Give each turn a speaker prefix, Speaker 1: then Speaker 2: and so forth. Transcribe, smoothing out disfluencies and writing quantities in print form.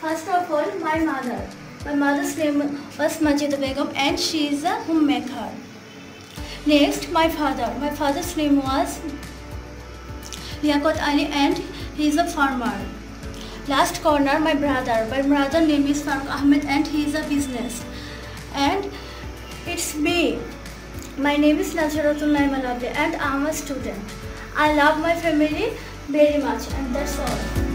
Speaker 1: First of all, my mother. My mother's name was Majida Begum and she is a homemaker. Next, my father. My father's name was Liaquat Ali and he is a farmer. Last corner, my brother. My brother name is Farooq Ahmed and he is a business. And it's me. My name is Nazaratul Naima Lovely and I am a student. I love my family very much and that's all.